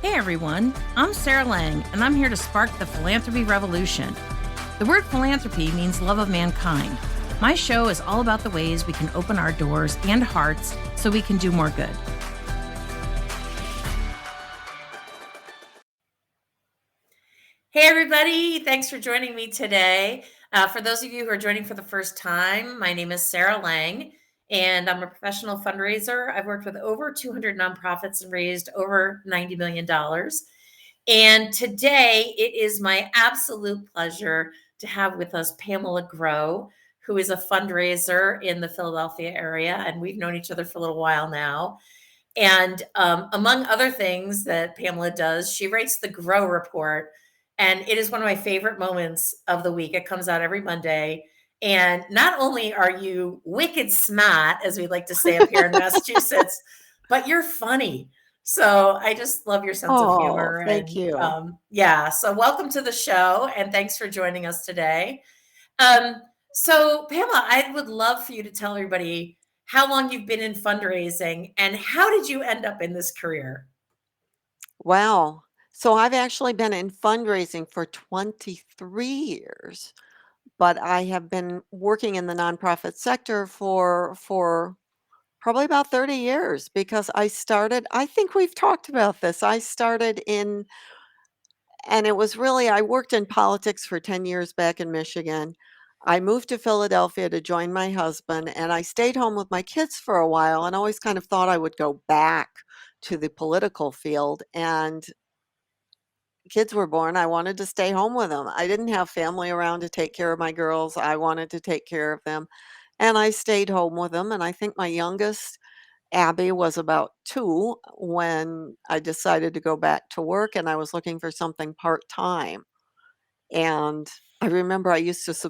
Hey everyone, I'm Sarah Lang, and I'm here to spark the philanthropy revolution. The word philanthropy means love of mankind. My show is all about the ways we can open our doors and hearts so we can do more good. Hey everybody, thanks for joining me today. For those of you who are joining for the first time, my name is Sarah Lang, and I'm a professional fundraiser. I've worked with over 200 nonprofits and raised over $90 million. And today it is my absolute pleasure to have with us Pamela Grow, who is a fundraiser in the Philadelphia area. And we've known each other for a little while now. And among other things that Pamela does, she writes the Grow Report. And it is one of my favorite moments of the week. It comes out every Monday. And not only are you wicked smart, as we like to say up here in Massachusetts, but you're funny. So I just love your sense of Oh, humor. thank And you. yeah, so welcome to the show. And thanks for joining us today. Um, so, Pamela, I would love for you to tell everybody how long you've been in fundraising and how did you end up in this career? Wow. So I've actually been in fundraising for 23 years, but I have been working in the nonprofit sector for probably about 30 years because I think we've talked about this. I started in and it was really I worked in politics for 10 years back in Michigan. I moved to Philadelphia to join my husband, and I stayed home with my kids for a while and always kind of thought I would go back to the political field. And kids were born, I wanted to stay home with them. I didn't have family around to take care of my girls. I wanted to take care of them. And I stayed home with them. And I think my youngest, Abby, was about 2 when I decided to go back to work, and I was looking for something part time. And I remember I used to get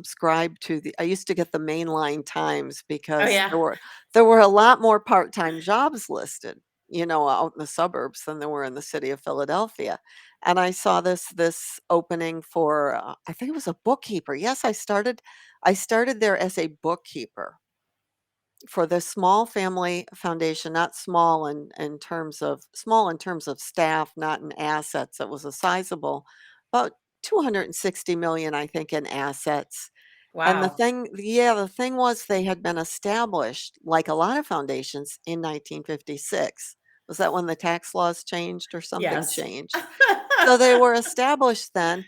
the mainline times Oh, because yeah. there were a lot more part-time jobs listed, out in the suburbs than there were in the city of Philadelphia. And I saw this opening for, I think it was a bookkeeper. Yes, I started there as a bookkeeper for this small family foundation, not small in terms of staff, not in assets. It was a sizable, about 260 million, I think, in assets. And Wow. the thing was they had been established, like a lot of foundations, in 1956. Was that when the tax laws changed or something Yes. changed? So they were established then,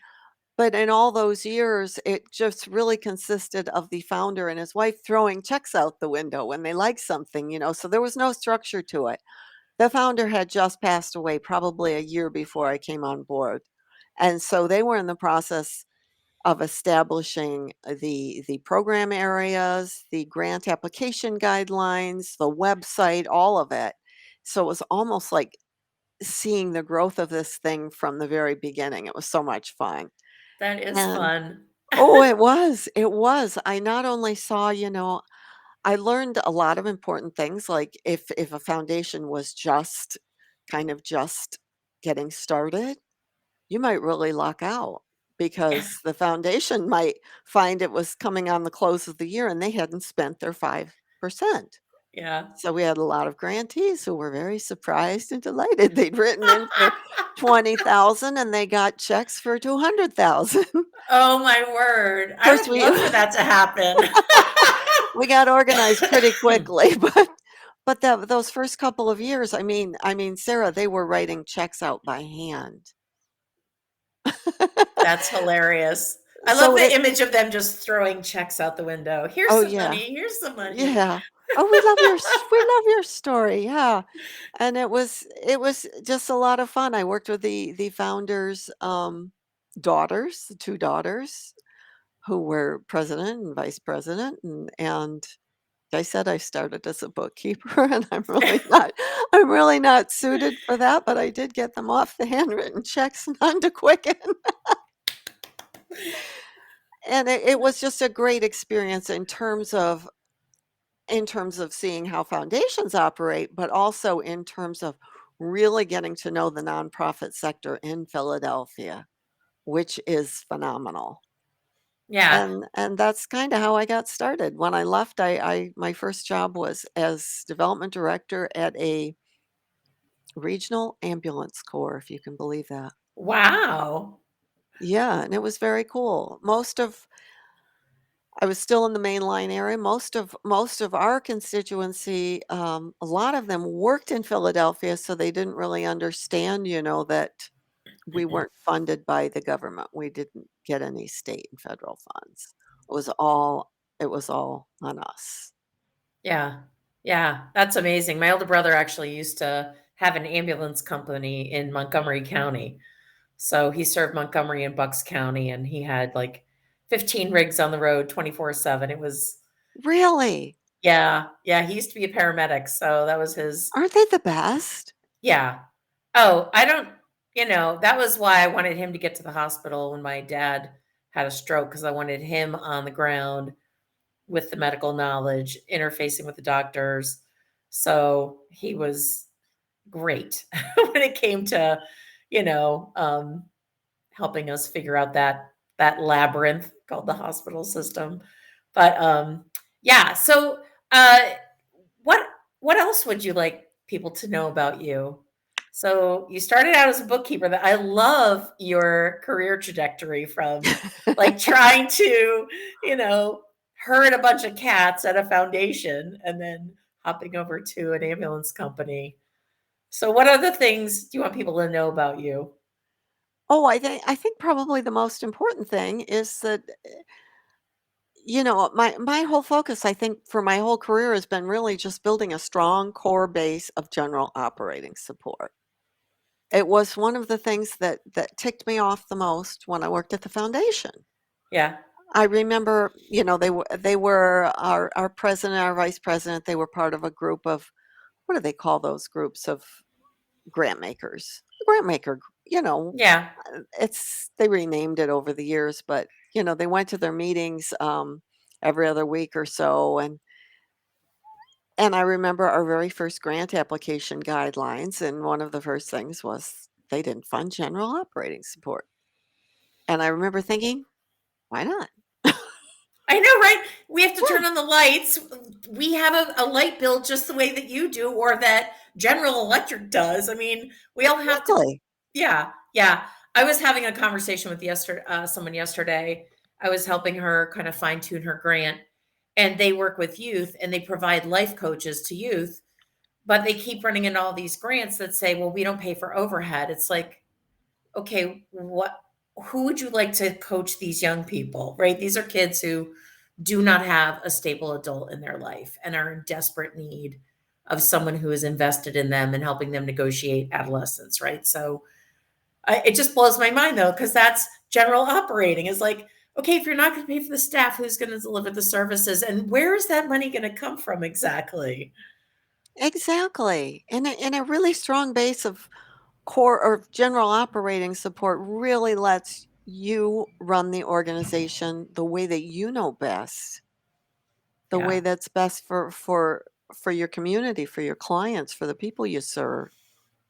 but in all those years, it just really consisted of the founder and his wife throwing checks out the window when they liked something, so there was no structure to it. The founder had just passed away probably a year before I came on board. And so they were in the process of establishing the program areas, the grant application guidelines, the website, all of it. So it was almost like seeing the growth of this thing from the very beginning. It was so much fun. That is And fun. oh, it was. I not only saw, I learned a lot of important things, like if a foundation was just getting started, you might really luck out because the foundation might find it was coming on the close of the year and they hadn't spent their 5%. Yeah. So we had a lot of grantees who were very surprised and delighted. They'd written in for 20,000 and they got checks for 200,000. Of Oh, my word. I course, would love for that to happen. we got organized pretty quickly, but those first couple of years, I mean, Sarah, they were writing checks out by hand. That's hilarious. I love So the it image of them just throwing checks out the window. Here's Oh, some yeah. money. Here's some money. Yeah. Oh, we love your story, yeah. And it was just a lot of fun. I worked with the founders', daughters, the 2 daughters who were president and vice president, and like I said, I started as a bookkeeper, and I'm really not suited for that, but I did get them off the handwritten checks and onto Quicken. And it was just a great experience in terms of seeing how foundations operate, but also in terms of really getting to know the nonprofit sector in Philadelphia, which is phenomenal. Yeah. And that's kinda how I got started. When I left, I my first job was as development director at a Regional Ambulance Corps, if you can believe that. Wow. Yeah, and it was very cool. I was still in the mainline area. Most of our constituency, a lot of them worked in Philadelphia, so they didn't really understand, that we weren't funded by the government. We didn't get any state and federal funds. It was all it was all on us. Yeah. Yeah, that's amazing. My older brother actually used to have an ambulance company in Montgomery County. So he served Montgomery and Bucks County, and he had like 15 rigs on the road 24/7. It was, Really? yeah, yeah, he used to be a paramedic, so that was his, Aren't they the best? yeah. Oh, I don't, that was why I wanted him to get to the hospital when my dad had a stroke, because I wanted him on the ground with the medical knowledge, interfacing with the doctors. So he was great when it came to, you know, um, helping us figure out that labyrinth called the hospital system. But yeah, so uh, what what else would you like people to know about you? So you started out as a bookkeeper. That I love your career trajectory from like trying to, you know, herd a bunch of cats at a foundation and then hopping over to an ambulance company. So what other things do you want people to know about you? Oh, I think probably the most important thing is that, my whole focus, I think, for my whole career has been really just building a strong core base of general operating support. It was one of the things that ticked me off the most when I worked at the foundation. Yeah. I remember, they were our president, our vice president, they were part of a group of, what do they call those groups of grant makers? Grant maker, Yeah. it's they renamed it over the years, but, they went to their meetings, every other week or so, and I remember our very first grant application guidelines, and one of the first things was they didn't fund general operating support. And I remember thinking, "Why not?" I know, right? We have to Yeah, turn on the lights. We have a light bill just the way that you do or that General Electric does. I mean, we all have to, exactly. yeah, yeah. I was having a conversation with someone yesterday. I was helping her kind of fine tune her grant, and they work with youth and they provide life coaches to youth, but they keep running into all these grants that say, well, we don't pay for overhead. It's like, okay, who would you like to coach these young people, right? These are kids who do not have a stable adult in their life and are in desperate need of someone who is invested in them and helping them negotiate adolescence, right? So it just blows my mind though, because that's general operating is like, okay, if you're not going to pay for the staff, who's going to deliver the services and where is that money going to come from exactly? Exactly. And a really strong base of core or general operating support really lets you run the organization the way that you know best, the way Yeah. that's best for your community, for your clients, for the people you serve.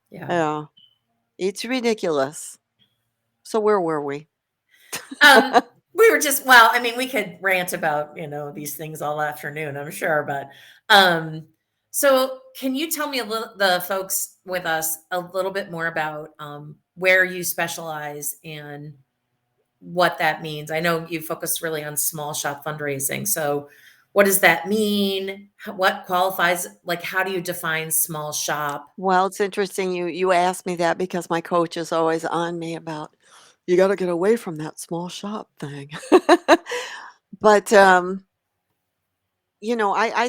Yeah. Yeah, it's ridiculous. So where were we? Um, we were just, well, I mean, we could rant about, these things all afternoon, I'm sure, but so can you tell me a little the folks with us a little bit more about where you specialize and what that means? I know you focus really on small shop fundraising. So what does that mean? What qualifies, like how do you define small shop? Well, it's interesting you asked me that because my coach is always on me about, "You gotta get away from that small shop thing." But, I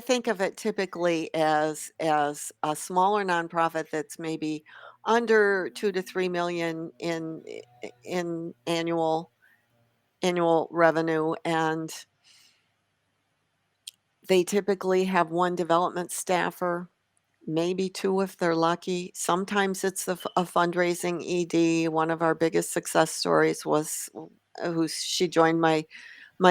think of it typically as a smaller nonprofit that's maybe under 2 to 3 million in annual revenue, and they typically have 1 development staffer, maybe 2 if they're lucky. Sometimes it's a fundraising ED. One of our biggest success stories was who she joined my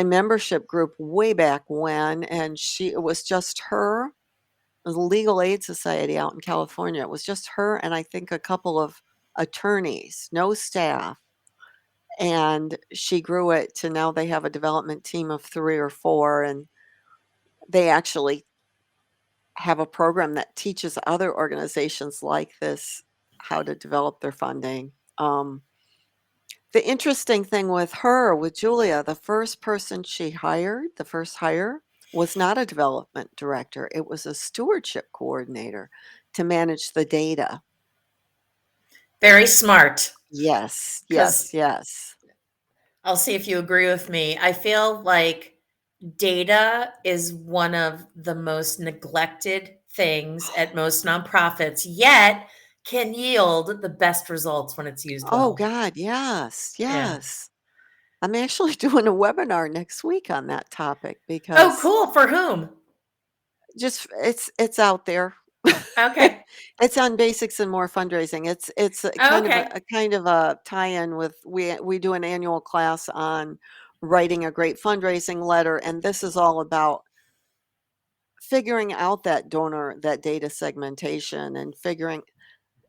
membership group way back when, and it was just her. It was a legal aid society out in California. It was just her and I think a couple of attorneys, no staff. And she grew it to now they have a development team of 3 or 4, and they actually have a program that teaches other organizations like this how to develop their funding. The interesting thing with her, with Julia, the first person she hired, the first hire, was not a development director. It was a stewardship coordinator to manage the data. Very smart. Yes, Because yes, yes. I'll see if you agree with me. I feel like data is one of the most neglected things at most nonprofits, yet can yield the best results when it's used Oh well. God, yes, Yeah. yes. I'm actually doing a webinar next week on that topic Oh, because cool. For whom? just it's out there. Okay. It's on basics and more fundraising. It's a Oh, kind of okay. a kind of a tie-in with we do an annual class on writing a great fundraising letter, and this is all about figuring out that data segmentation and figuring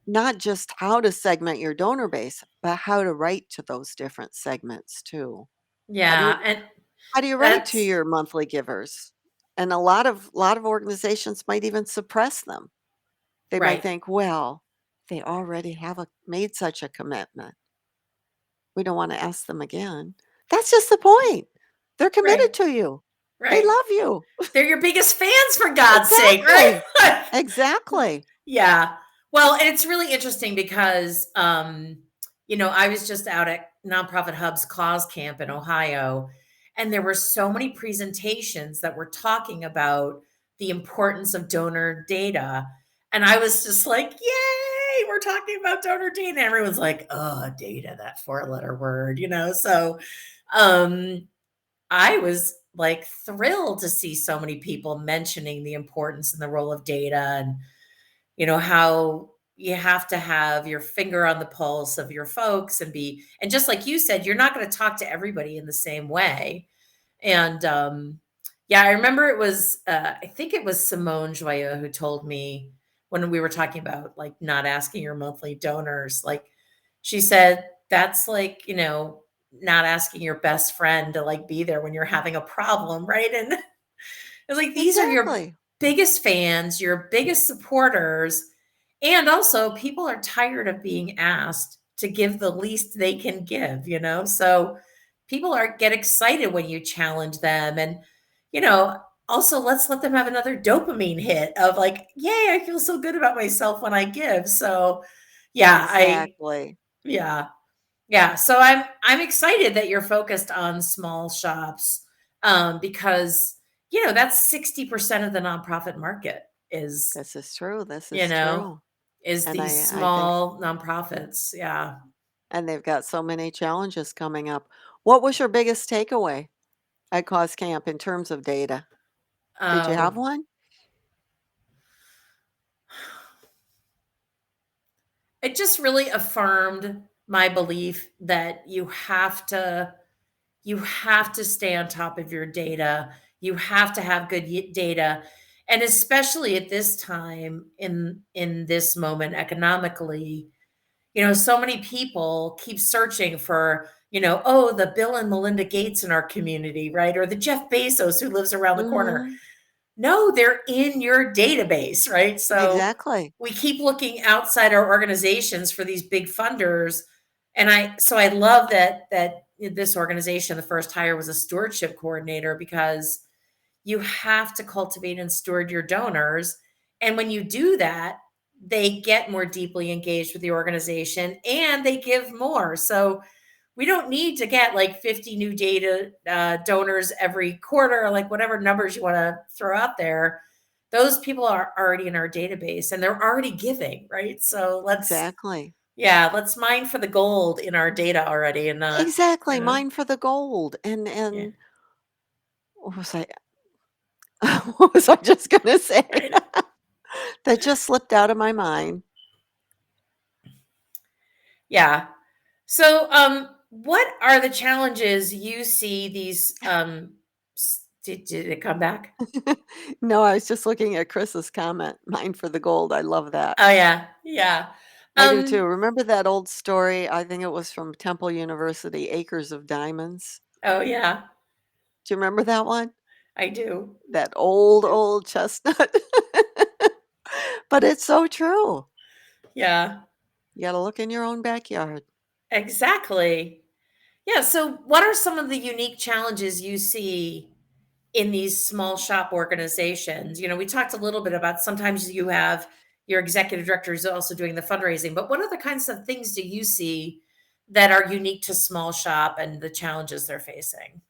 not just how to segment your donor base, but how to write to those different segments too. How do you Yeah. And how do you write to that's your monthly givers? And a lot of organizations might even suppress them. They might right. think, "Well, they already have made such a commitment. We don't wanna ask them again." That's just the point. They're committed Right. to you. They Right. love you. They're your biggest fans, for God's sake, Exactly. right? Exactly. Yeah. Well, and it's really interesting because, I was just out at Nonprofit Hub's Cause Camp in Ohio, and there were so many presentations that were talking about the importance of donor data. And I was just like, yay, we're talking about donor data. And everyone's like, oh, data, that four-letter word. So um, I was like thrilled to see so many people mentioning the importance and the role of data and how you have to have your finger on the pulse of your folks and just like you said, you're not going to talk to everybody in the same way. And yeah, I remember it was I think it was Simone Joyeux who told me when we were talking about like not asking your monthly donors, like she said that's like, not asking your best friend to like be there when you're having a problem, right? And it's like these are your Exactly. biggest fans, your biggest supporters, and also people are tired of being asked to give the least they can give. So people are get excited when you challenge them and you know, also let's let them have another dopamine hit of like, yay, I feel so good about myself when I give. So yeah, I Exactly. yeah. Yeah, so I'm excited that you're focused on small shops, because, that's 60% of the nonprofit market is, This is true, this you is know, true. is And these I think small nonprofits. Yeah. and they've got so many challenges coming up. What was your biggest takeaway at Cause Camp in terms of data? Did you have Oh, one? it just really affirmed my belief that you have to stay on top of your data. You have to have good data. And especially at this time in this moment economically, so many people keep searching for, oh, the Bill and Melinda Gates in our community, right? Or the Jeff Bezos who lives around the corner. Mhm. No, they're in your database, right? So Exactly. we keep looking outside our organizations for these big funders. And I love that this organization, the first hire was a stewardship coordinator because you have to cultivate and steward your donors. And when you do that, they get more deeply engaged with the organization and they give more. So we don't need to get like 50 new data donors every quarter, or like whatever numbers you want to throw out there. Those people are already in our database and they're already giving, right? So Exactly. let's mine for the gold in our data already and not, Exactly, you know, mine for the gold, yeah, and what was I what was I just gonna say? right. That just slipped out of my mind. Yeah. So, what are the challenges you see these, did it come back? No, I was just looking at Chris's comment, "Mine for the gold," I love that. Oh, yeah. Yeah. I do too. Um, Remember that old story, I think it was from Temple University, Acres of Diamonds? oh, yeah, Do you remember that one? I do. That old, old chestnut. But it's so true. Yeah. You gotta look in your own backyard. Exactly. Yeah. So, what are some of the unique challenges you see in these small shop organizations? We talked a little bit about sometimes you have your executive director is also doing the fundraising, but what other kinds of things do you see that are unique to small shop and the challenges they're facing?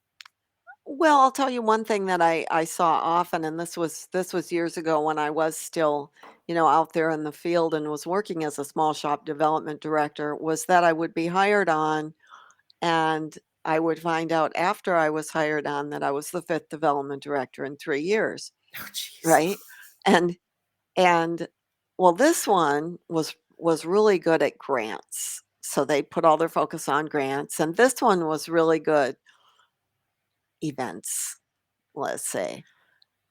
Well, I'll tell you one thing that I saw often, and this was years ago when I was still, out there in the field and was working as a small shop development director, was that I would be hired on, and I would find out after I was hired on that I was the 5th development director in 3 years, Oh, jeez. right? And and well, this one was really good at grants. So they put all their focus on grants, and this one was really good events, let's say.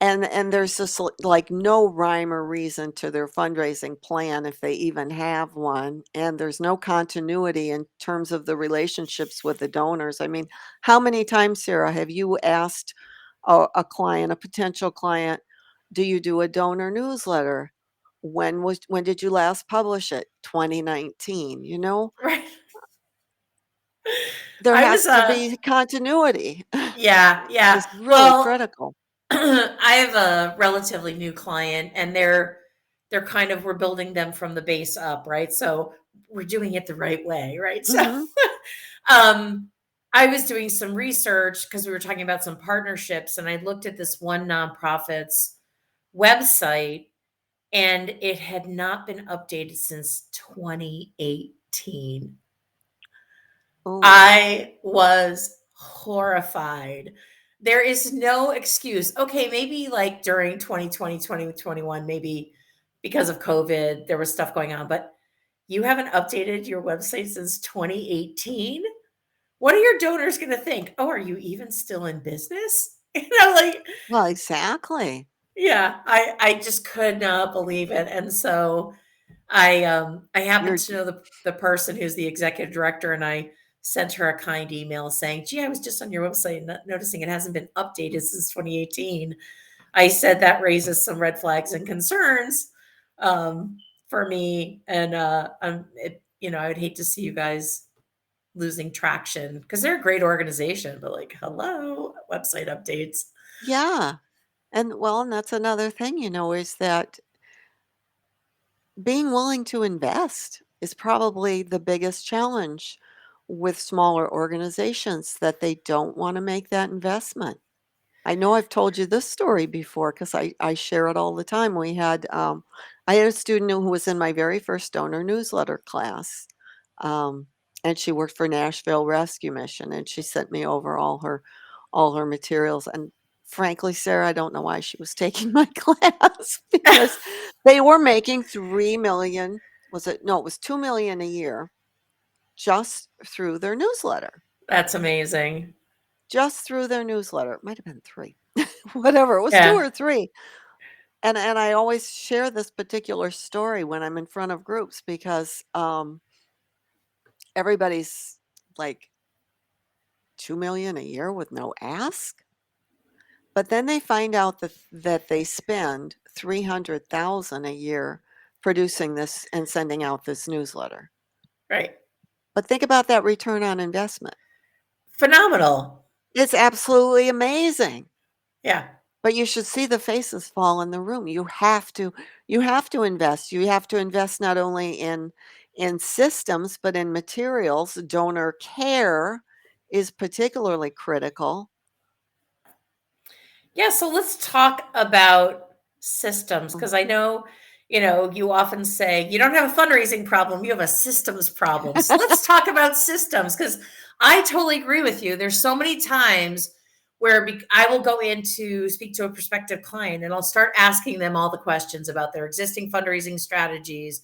And there's just like no rhyme or reason to their fundraising plan if they even have one, and there's no continuity in terms of the relationships with the donors. I mean, how many times, Sarah, have you asked a client, a potential client, "Do you do a donor newsletter? When did you last publish it?" 2019, Right. There I was has to be continuity. Yeah, yeah. It's really Well, critical. I have a relatively new client and they're kind of we're building them from the base up, right? So we're doing it the right way, right? So Mhm. um I was doing some research because we were talking about some partnerships and I looked at this one nonprofit's website and it had not been updated since 2018. Ooh. I was horrified. There is no excuse. Okay, maybe like during 2020, 2021, maybe because of COVID, there was stuff going on, but you haven't updated your website since 2018? What are your donors going to think? Oh, are you even still in business? Like, Well, exactly. yeah, I just could not believe it. And so I happen You're to know the person who's the executive director, and I sent her a kind email saying, "Gee, I was just on your website and noticing it hasn't been updated since 2018." I said that raises some red flags and concerns for me, and I would hate to see you guys losing traction because th're a great organization, but like, hello, website updates. Yeah. And that's another thing, is that being willing to invest is probably the biggest challenge with smaller organizations, that they don't want to make that investment. I know I've told you this story before because I share it all the time. I had a student who was in my very first donor newsletter class, um, and she worked for Nashville Rescue Mission, and she sent me over all her materials. And frankly, Sarah, I don't know why she was taking my class because they were making 3 million. Was it? No, it was 2 million a year just through their newsletter. That's amazing. Just through their newsletter. It might have been 3. Whatever, it was 2 Yeah, or 3. And I always share this particular story when I'm in front of groups because, everybody's like, 2 million a year with no ask? But then they find out that they spend 300,000 a year producing this and sending out this newsletter. right. But think about that return on investment. Phenomenal. It's absolutely amazing. Yeah. But you should see the faces fall in the room. You have to invest. You have to invest not only in systems, but in materials. Donor care is particularly critical. Yeah, so let's talk about systems Mm. because I know, you often say you don't have a fundraising problem, you have a systems problem. So let's talk about systems because I totally agree with you. There's so many times where I will go in to speak to a prospective client and I'll start asking them all the questions about their existing fundraising strategies,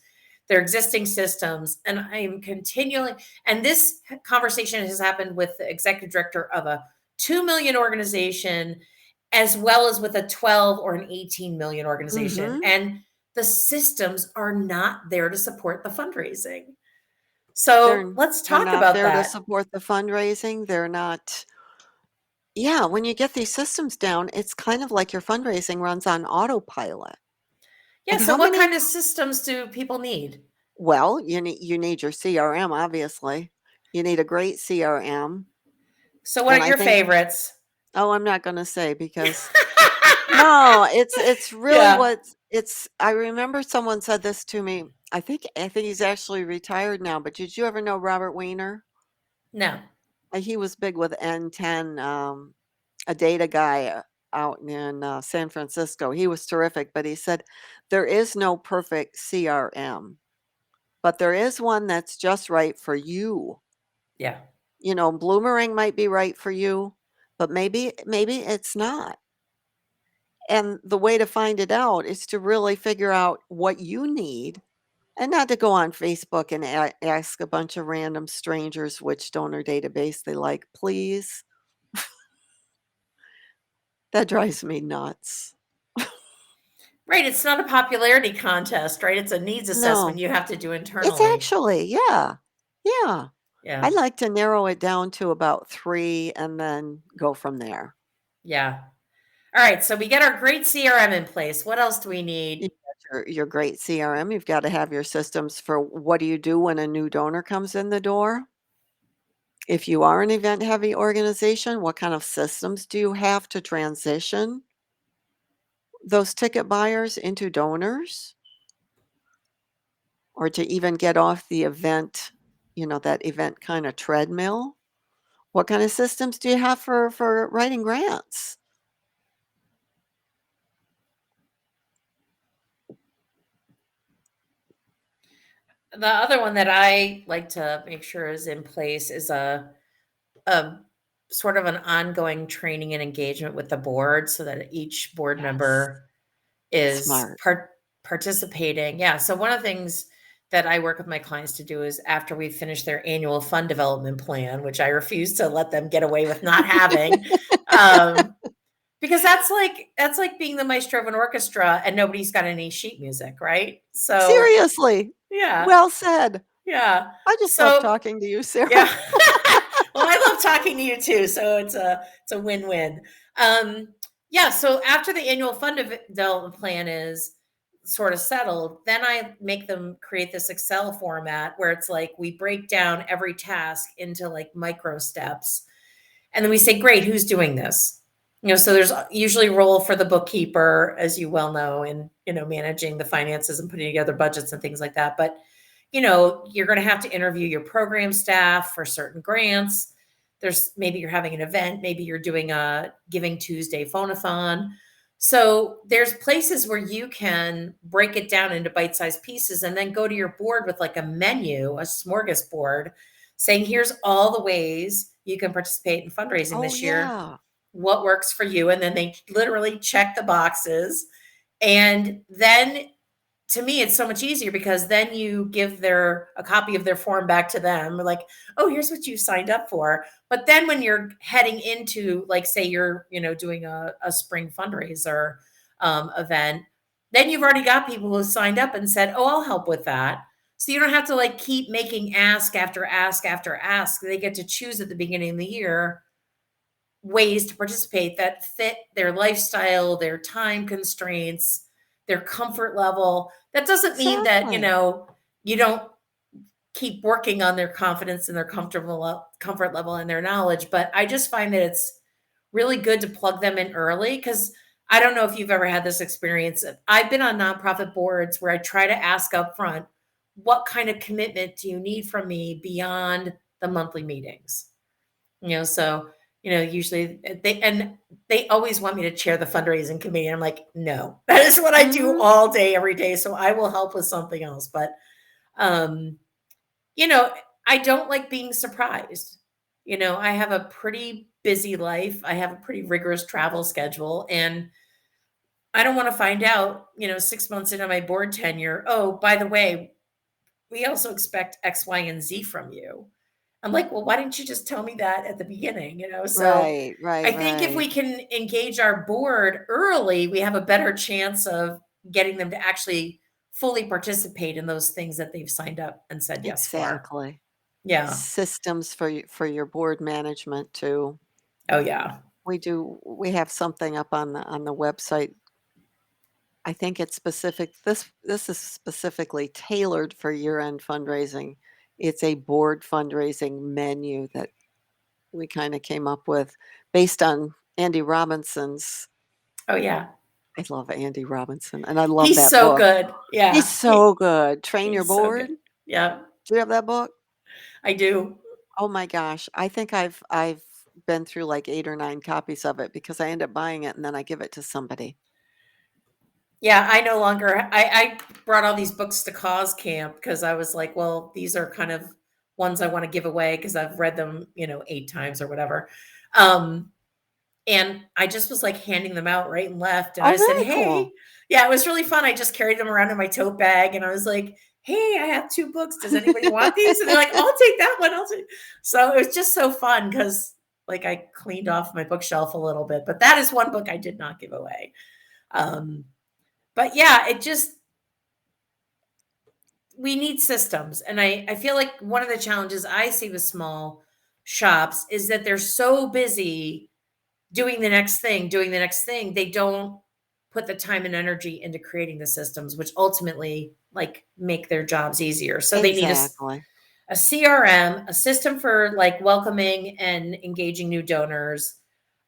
their existing systems, and I'm continually, and this conversation has happened with the executive director of a 2 million organization as well as with a 12 or an 18 million organization. Mhm. And the systems are not there to support the fundraising. They're So let's they're talk not about there to that. support the fundraising. They're not. Yeah, when you get these systems down, it's kind of like your fundraising runs on autopilot. Yeah. And So how what many kind of systems do people need? Well, you need your CRM, obviously. You need a great CRM, So what and are I your think favorites? oh, I'm not gonna say because no, it's really Yeah. what it's I remember someone said this to me. I think he's actually retired now, but did you ever know Robert Weiner? No. He was big with N10, a data guy out in San Francisco. He was terrific, but he said, there is no perfect CRM, but there is one that's just right for you. Yeah. Bloomerang might be right for you, but maybe it's not. And the way to find it out is to really figure out what you need and not to go on Facebook and ask a bunch of random strangers which donor database they like, please. That drives me nuts. Right. It's not a popularity contest, right? It's a needs assessment No, you have to do it's internally. actually, yeah, yeah. I Yeah. like to narrow it down to about 3 and then go from there. Yeah. All right. So we get our great CRM in place. What else do we You need? got your great CRM, you've gotta have your systems for what do you do when a new donor comes in the door? If you are an event-heavy organization, what kind of systems do you have to transition those ticket buyers into donors or to even get off the event, that event kinda treadmill? What kind of systems do you have for writing grants? The other one that I like to make sure is in place is a sort of an ongoing training and engagement with the board so that each board Yes. member is Smart. participating. Yeah. So one of the things that I work with my clients to do is after we finish their annual fund development plan, which I refuse to let them get away with not having, um, because that's like being the maestro of an orchestra and nobody's got any sheet music, right? So Seriously. yeah, Well said. yeah. I just love So talking to you, Sarah. yeah. Well, I love talking to you too, so it's a win-win. Um, yeah, so after the annual fund development plan is sort of settled, then I make them create this Excel format where it's like we break down every task into like micro steps. And then we say, great, who's doing this? So there's usually a role for the bookkeeper, as you well know, in managing the finances and putting together budgets and things like that. But you're going to have to interview your program staff for certain grants. There's maybe you're having an event, maybe you're doing a Giving Tuesday phone-a-thon. So there's places where you can break it down into bite-sized pieces and then go to your board with like a menu, a smorgasbord, saying, here's all the ways you can participate in fundraising Oh, this year. yeah. What works for you? And then they literally check the boxes. And then to me it's so much easier because then you give their a copy of their form back to them like, oh, here's what you signed up for. But then when you're heading into, like, say you're doing a spring fundraiser event, then you've already got people who signed up and said, oh, I'll help with that. So you don't have to like keep making ask after ask after ask. They get to choose at the beginning of the year ways to participate that fit their lifestyle, their time constraints, their comfort level. That doesn't mean that, Exactly. you don't keep working on their confidence and their comfort level and their knowledge, but I just find that it's really good to plug them in early cuz I don't know if you've ever had this experience. I've been on nonprofit boards where I try to ask up front, what kind of commitment do you need from me beyond the monthly meetings? So, usually they always want me to chair the fundraising committee. And I'm like, no, that is what I do Mhm. all day, every day. So I will help with something else. But, um, you know, I don't like being surprised. I have a pretty busy life. I have a pretty rigorous travel schedule. And I don't want to find out, 6 months into my board tenure, oh, by the way, we also expect X, Y, and Z from you. I'm like, well, why didn't you just tell me that at the beginning? So Right, right, I think if right. we can engage our board early, we have a better chance of getting them to actually fully participate in those things that they've signed up and said yes for. Exactly. Yeah. Systems for your board management too. Oh, yeah. We have something up on the website. I think it's specific. This is specifically tailored for year-end fundraising. It's a board fundraising menu that we kind of came up with based on Andy Robinson's. Oh yeah. I love Andy Robinson, and I love He's that so book. good. He's Yeah. so good. Train Your He's so Board. good. Yeah, Do you have that book? I do. Oh my gosh. I think I've been through like 8 or 9 copies of it because I end up buying it and then I give it to somebody. Yeah, I no longer I brought all these books to cause camp because I was like, well, these are kind of ones I want to give away because I've read them, 8 times or whatever. Um, and I just was like handing them out right and left. And I Oh, said, very hey, cool. yeah, it was really fun. I just carried them around in my tote bag and I was like, hey, I have 2 books. Does anybody want these? And they're like, I'll take that one. I'll take. So it was just so fun because like I cleaned off my bookshelf a little bit, but that is one book I did not give away. Um, but yeah, it just we need systems. And I feel like one of the challenges I see with small shops is that they're so busy doing the next thing, they don't put the time and energy into creating the systems, which ultimately like make their jobs easier. So they need Exactly. a CRM, a system for like welcoming and engaging new donors,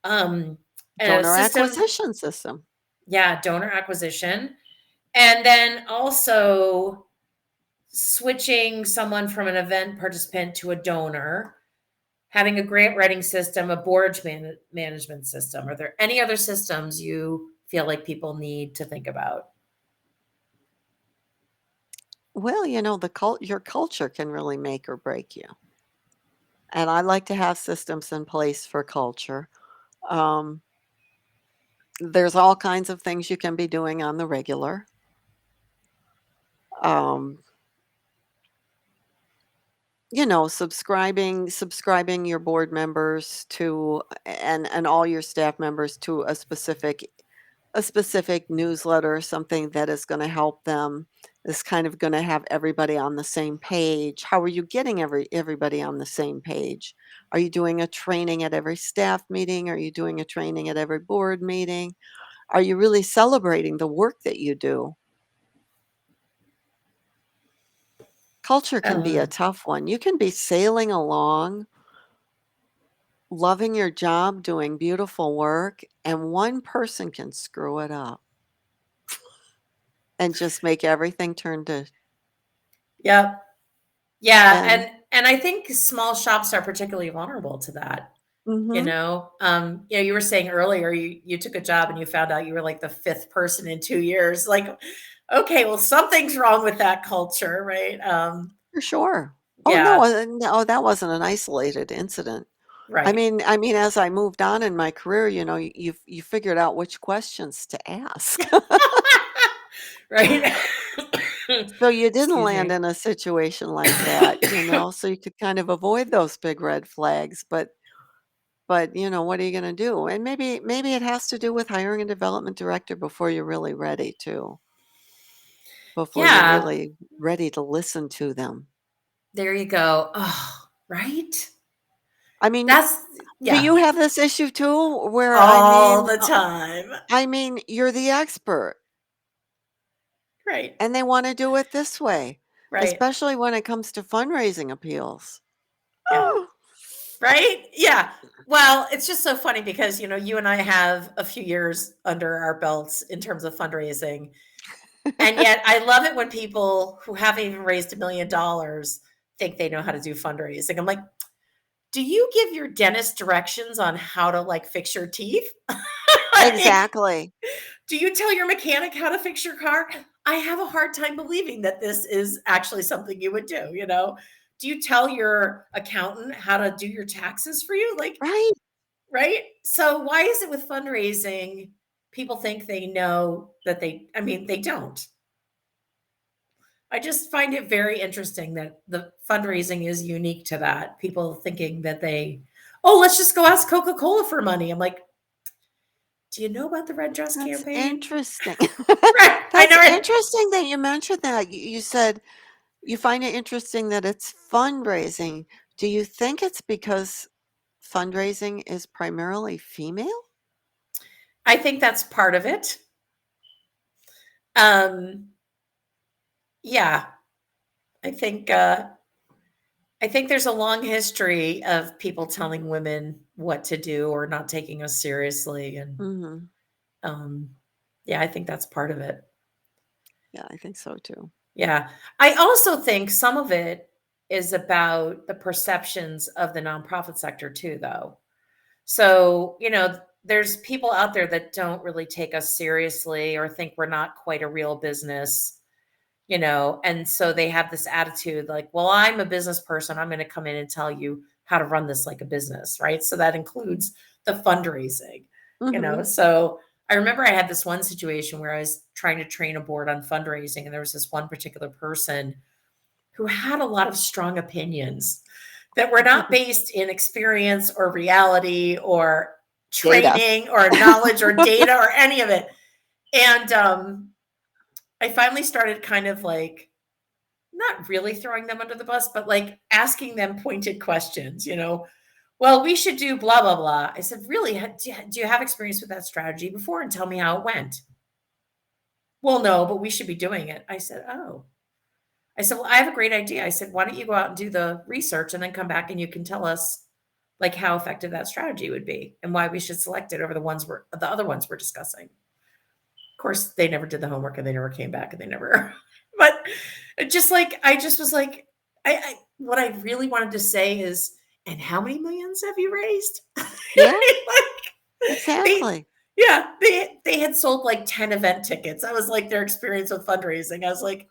um, a Donor system, acquisition system. yeah, donor acquisition, and then also switching someone from an event participant to a donor, having a grant writing system, a board management system. Are there any other systems you feel like people need to think about? Well, your culture can really make or break you. And I like to have systems in place for culture. Um, there's all kinds of things you can be doing on the regular. Um, subscribing your board members to and all your staff members to a specific newsletter or something that is going to help them, is kind of going to have everybody on the same page. How are you getting everybody on the same page? Are you doing a training at every staff meeting? Are you doing a training at every board meeting? Are you really celebrating the work that you do? Culture can be a Um, tough one. You can be sailing along, loving your job, doing beautiful work, and one person can screw it up and just make everything turn to yep. Yeah, and and I think small shops are particularly vulnerable to that. mhm. You were saying earlier you took a job and you found out you were like the fifth person in 2 years. Like, okay, well, something's wrong with that culture, right? For sure. Oh, no, Yeah, no, that wasn't an isolated incident. I right, mean I mean, as I moved on in my career, you figured out which questions to ask. right. So you didn't Excuse land me. in a situation like that, so you could kind of avoid those big red flags, but what are you gonna do? And maybe it has to do with hiring a development director before you're Yeah, really ready to listen to them. there you go. Oh, right? I mean, That's do yeah, you have this issue too where all the time. you're the expert Right, and they wanna do it this way, right. especially when it comes to fundraising appeals. Yeah, Oh, right? Yeah. Well, it's just so funny because, you and I have a few years under our belts in terms of fundraising. And yet I love it when people who haven't even raised $1 million think they know how to do fundraising. I'm like, do you give your dentist directions on how to like fix your teeth? Like, exactly. do you tell your mechanic how to fix your car? I have a hard time believing that this is actually something you would do? Do you tell your accountant how to do your taxes for you? Like, Right. right? So why is it with fundraising, people think they know that I mean, they don't. I just find it very interesting that the fundraising is unique to that. People thinking that oh, let's just go ask Coca-Cola for money. I'm like, do you know about the red dress That's campaign? interesting. Right. I That's know. Right? interesting that you mentioned that. You said you find it interesting that it's fundraising. Do you think it's because fundraising is primarily female? I think that's part of it. Um, yeah, I think I think there's a long history of people telling women what to do or not taking us seriously, and Mhm. um, yeah, I think that's part of it. Yeah, I think so too. Yeah, I also think some of it is about the perceptions of the nonprofit sector too, though. So, there's people out there that don't really take us seriously or think we're not quite a real business, and so they have this attitude like, well, I'm a business person. I'm going to come in and tell you how to run this like a business, right? So that includes the fundraising, Mhm. So I remember I had this one situation where I was trying to train a board on fundraising, and there was this one particular person who had a lot of strong opinions that were not based in experience or reality or Data. training or knowledge or data or any of it. And I finally started kind of like not really throwing them under the bus, but like asking them pointed questions, Well, we should do blah, blah, blah. I said, really, do you have experience with that strategy before and tell me how it went? Well, no, but we should be doing it. I said, oh. I said, well, I have a great idea. I said, why don't you go out and do the research and then come back and you can tell us like how effective that strategy would be and why we should select it over the other ones we're discussing. Of course, they never did the homework and they never came back and they never, but it just like, I just was like, what I really wanted to say is, and how many millions have you raised? Yeah, Like, they, exactly. yeah, they had sold like 10 event tickets. That was like their experience with fundraising. I was like,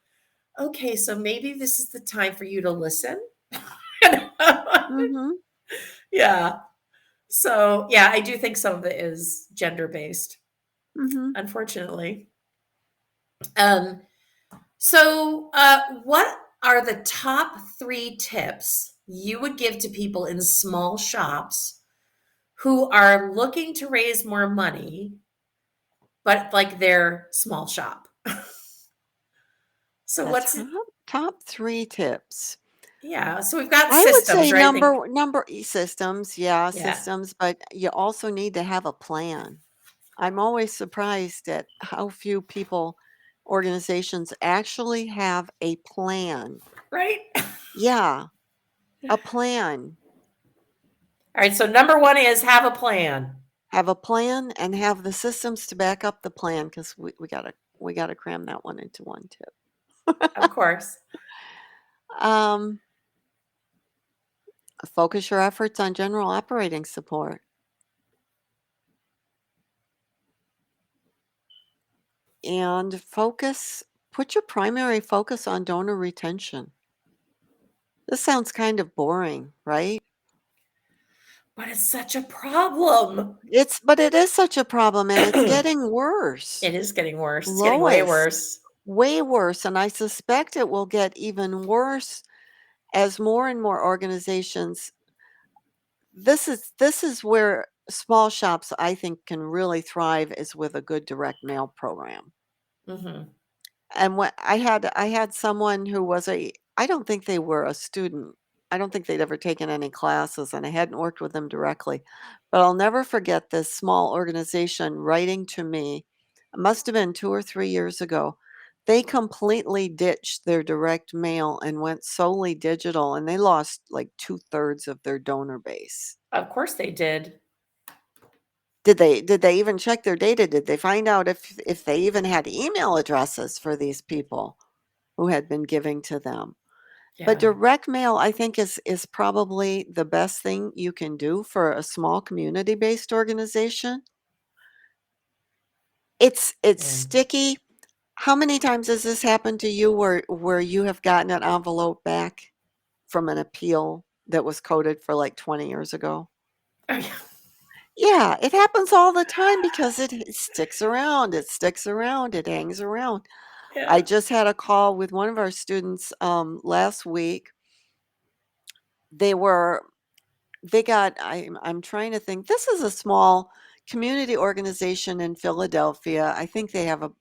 okay, so maybe this is the time for you to listen. Mhm. Yeah. So, yeah, I do think some of it is gender based, Mhm. unfortunately. Um, what are the top 3 tips you would give to people in small shops who are looking to raise more money, but like their small shop? So The what's top 3 tips. yeah, so we've got I would systems, say right? Think number systems, yeah, yeah, systems, but you also need to have a plan. I'm always surprised at how few people organizations actually have a plan. right? Yeah, a plan. All right, so number 1 is have a plan. Have a plan and have the systems to back up the plan because we gotta cram that one into one tip. Of course. Um, focus your efforts on general operating support and put your primary focus on donor retention. This sounds kind of boring, right? But it's such a problem. But it is such a problem and it's It getting worse. is getting worse. It's getting way Lois, worse. way worse. And I suspect it will get even worse as more and more organizations. This is where small shops, I think, can really thrive is with a good direct mail program. Mhm. And when I had someone who was a I don't think they were a student. I don't think they'd ever taken any classes, and I hadn't worked with them directly. But I'll never forget this small organization writing to me. It must have been 2 or 3 years ago. They completely ditched their direct mail and went solely digital, and they lost, like, 2/3 of their donor base. Of course they did. Did they even check their data? Did they find out if they even had email addresses for these people who had been giving to them? But Yeah. direct mail, I think, is probably the best thing you can do for a small community-based organization. It's Yeah. sticky. How many times has this happened to you where you have gotten an envelope back from an appeal that was coded for, like, 20 years ago? Oh, yeah. Yeah, it happens all the time because it sticks around, it sticks around, it hangs around. I Yeah. just had a call with one of our students, last week. They were they got I'm trying to think. This is a small community organization in Philadelphia. I think they have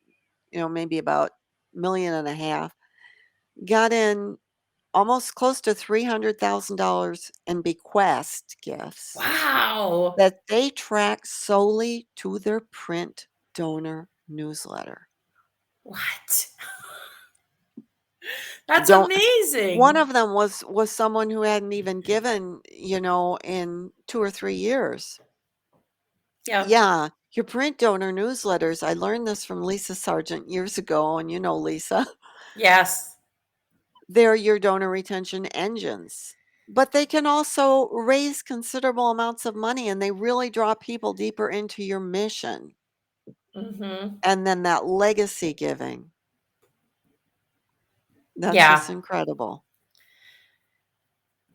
maybe about 1.5 million. Got in almost close to $300,000 in bequest gifts Wow. that they track solely to their print donor newsletter. What? That's Don't One amazing. of them was someone who hadn't even given, in 2 or 3 years. Yeah. Yeah, your print donor newsletters, I learned this from Lisa Sargent years ago, and you know Lisa. Yes. They're your donor retention engines. But they can also raise considerable amounts of money, and they really draw people deeper into your mission. Mhm. And then that legacy giving, that's Yeah. just incredible.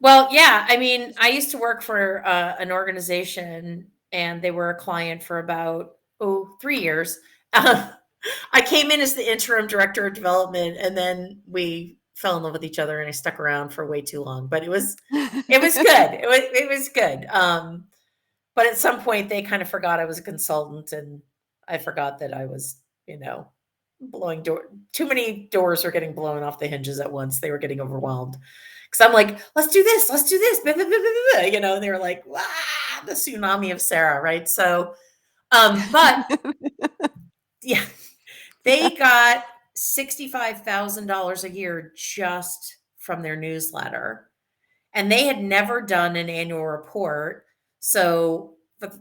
Well, yeah, I mean, I used to work for, an organization, and they were a client for about, 3 years. I came in as the interim director of development, and then we fell in love with each other, and I stuck around for way too long, but it was good. It was good. But at some point, they kind of forgot I was a consultant, and I forgot that I was, you know, blowing door too many doors were getting blown off the hinges at once. They were getting overwhelmed. Because I'm like, let's do this, let's do this, blah, blah, blah, blah, blah, and they were like, wow, the tsunami of Sarah, right? So, but yeah, they got $65,000 a year just from their newsletter, and they had never done an annual report. So,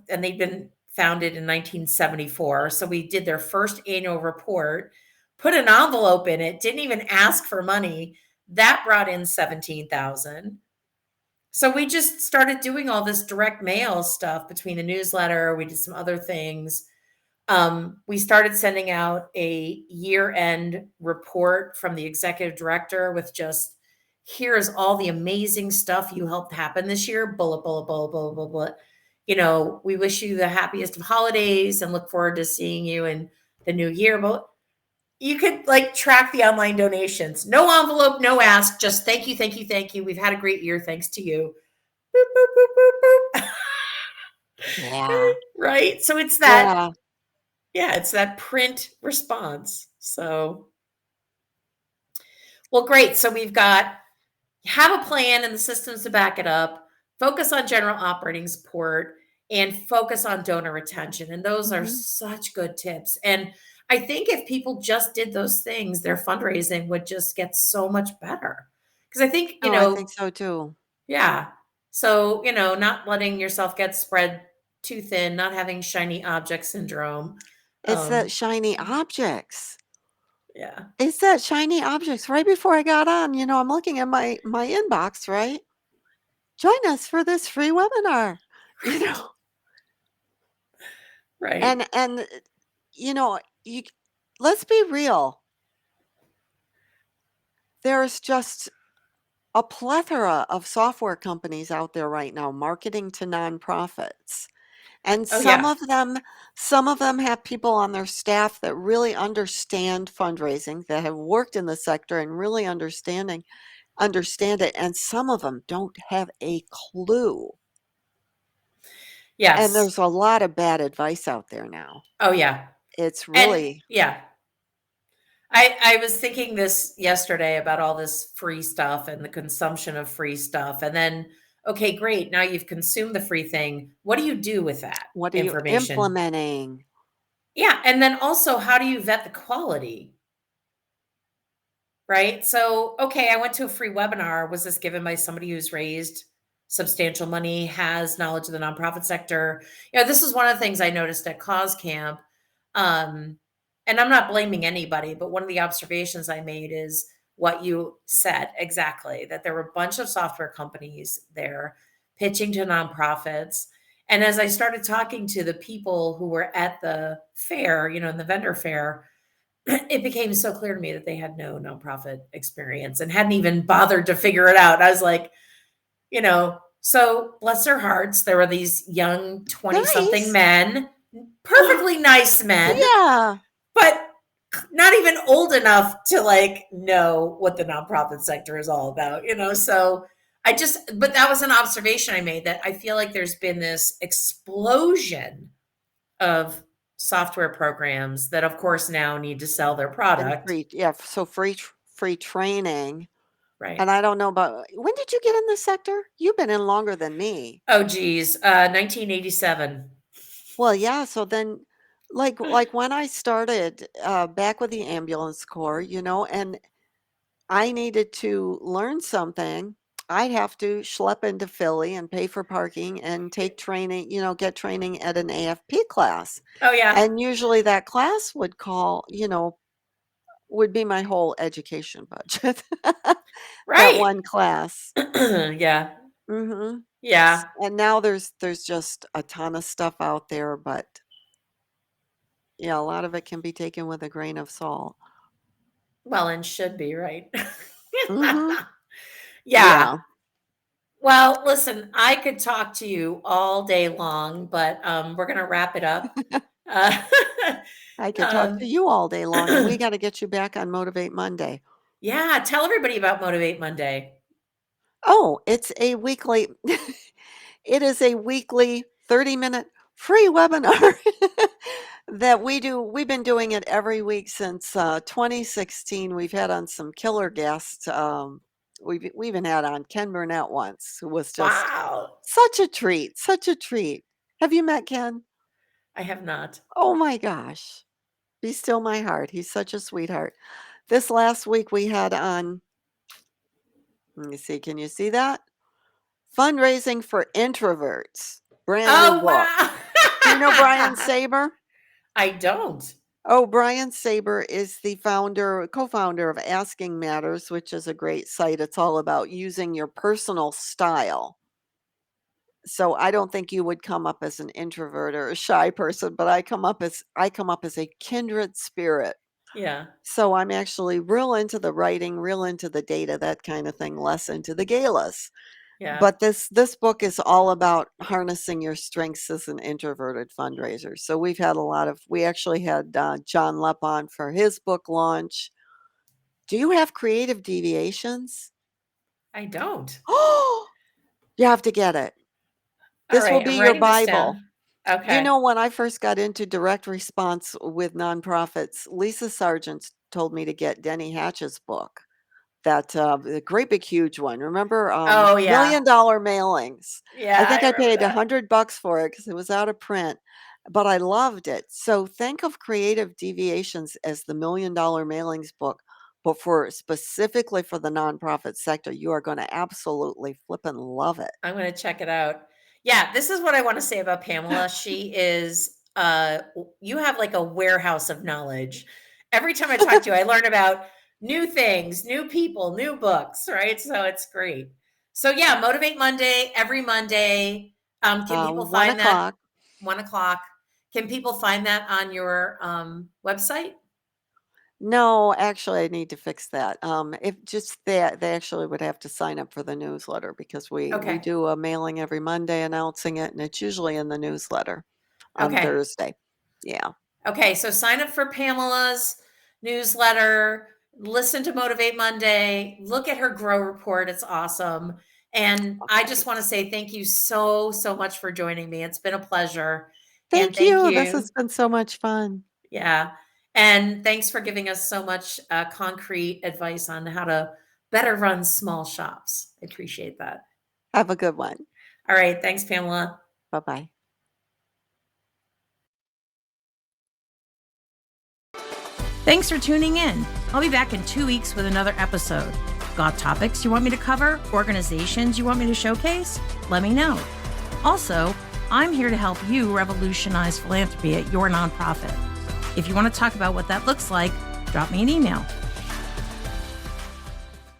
and they'd been founded in 1974. So we did their first annual report, put an envelope in it, didn't even ask for money. That brought in 17,000. So we just started doing all this direct mail stuff between the newsletter. We did some other things. We started sending out a year-end report from the executive director with just, here's all the amazing stuff you helped happen this year. Bullet, bullet, bullet, bullet, bullet, bullet. We wish you the happiest of holidays and look forward to seeing you in the new year. But you could like track the online donations. No envelope, no ask, just thank you, thank you, thank you. We've had a great year. Thanks to you. Boop, boop, boop, boop, boop. Yeah. Right? So it's that, Yeah. yeah, it's that print response. So, well, great. So we've got, have a plan and the systems to back it up, focus on general operating support, and focus on donor retention. And those are Mhm. such good tips. And I think if people just did those things, their fundraising would just get so much better. Because I think, Oh, I think so too. yeah. So, not letting yourself get spread too thin, not having shiny object syndrome. It's that Um, shiny objects. yeah. It's that shiny objects. Right before I got on, I'm looking at my inbox, right? Join us for this free webinar. You Right. know, Right. and you know, you let's be real. There's just a plethora of software companies out there right now marketing to nonprofits. And Oh, some yeah. of them some of them have people on their staff that really understand fundraising, that have worked in the sector and really understand it, and some of them don't have a clue. And Yes. there's a lot of bad advice out there now. Oh, yeah. It's And really yeah, I was thinking this yesterday about all this free stuff and the consumption of free stuff. And then, okay, great. Now you've consumed the free thing. What do you do with that what are you information? implementing? Yeah. And then also, how do you vet the quality? Right? So, okay, I went to a free webinar. Was this given by somebody who's raised substantial money, has knowledge of the nonprofit sector? This is one of the things I noticed at Cause Camp. Um, and I'm not blaming anybody, but one of the observations I made is what you said exactly, that there were a bunch of software companies there pitching to nonprofits. And as I started talking to the people who were at the fair, in the vendor fair, it became so clear to me that they had no nonprofit experience and hadn't even bothered to figure it out. I was like, so bless their hearts, there were these young 20 something Nice. men, perfectly nice men, Yeah. but not even old enough to like know what the nonprofit sector is all about. So but that was an observation I made, that I feel like there's been this explosion of software programs that of course now need to sell their And product. free, yeah, so free training. Right. And I don't know about when did you get in this sector? You've been in longer than me. Oh, geez. 1987. Well, yeah, so then like when I started back with the ambulance corps, and I needed to learn something, I'd have to schlep into Philly and pay for parking and take training, get training at an AFP class. Oh, yeah. And usually that class would be my whole education budget. That Right. one class. Yeah. Mhm. Yeah. And now there's just a ton of stuff out there, but yeah, a lot of it can be taken with a grain of salt. Well, and should be, right? Mhm. Yeah. Yeah. Well, listen, I could talk to you all day long, but we're going to wrap it up. Uh, I could talk to um, you all day long, and we gotta get you back on Motivate Monday. yeah, tell everybody about Motivate Monday. Oh, it's a weekly it is a weekly 30-minute free webinar that we do. We've been doing it every week since, 2016. We've had on some killer guests. We even had on Ken Burnett once, who was just Wow. such a treat, such a treat. Have you met Ken? I have not. Oh my gosh. Be still my heart. He's such a sweetheart. This last week we had on, let me see, can you see that? Fundraising for Introverts, brand new Oh, book. Do you know Brian wow. Saber? I don't. Oh, Brian Saber is the co-founder of Asking Matters, which is a great site. It's all about using your personal style. So I don't think you would come up as an introvert or a shy person, but I come up as a kindred spirit. Yeah. So I'm actually real into the writing, real into the data, that kind of thing, less into the galas. Yeah. But this book is all about harnessing your strengths as an introverted fundraiser. So we actually had John Lepp on for his book launch. Do you have creative deviations? I don't. Oh, you have to get it. All This will right. be I'm your writing this Bible. down. Okay. When I first got into direct response with nonprofits, Lisa Sargent told me to get Denny Hatch's book. That, the great big huge one. Remember, Oh, yeah. $1,000,000 mailings? I Yeah. think I I remember paid that. $100 for it because it was out of print, but I loved it. So think of Creative Deviations as the $1,000,000 mailings book, but specifically for the nonprofit sector. You are gonna absolutely flippin' love it. I'm gonna check it out. Yeah, this is what I wanna say about Pamela. She is, you have like a warehouse of knowledge. Every time I talk to you, I learn about new things, new people, new books, right? So it's great. So yeah, Motivate Monday, every Monday. Can people One find that o'clock. 1 o'clock? Can people find that on your website? No, actually, I need to fix that. If just they actually would have to sign up for the newsletter because we Okay. do a mailing every Monday announcing it, and it's usually in the newsletter on Okay. Thursday. Yeah. Okay, so sign up for Pamela's newsletter, listen to Motivate Monday, look at her grow report. It's awesome. And I just Okay. want to say thank you so, so much for joining me. It's been a pleasure. And Thank thank you. This has you. been so much fun. Yeah. And thanks for giving us so much concrete advice on how to better run small shops. I appreciate that. Have a good one. All right. Thanks, Pamela. Bye-bye. Thanks for tuning in. I'll be back in 2 weeks with another episode. Got topics you want me to cover? Organizations you want me to showcase? Let me know. Also, I'm here to help you revolutionize philanthropy at your nonprofit. If you want to talk about what that looks like, drop me an email.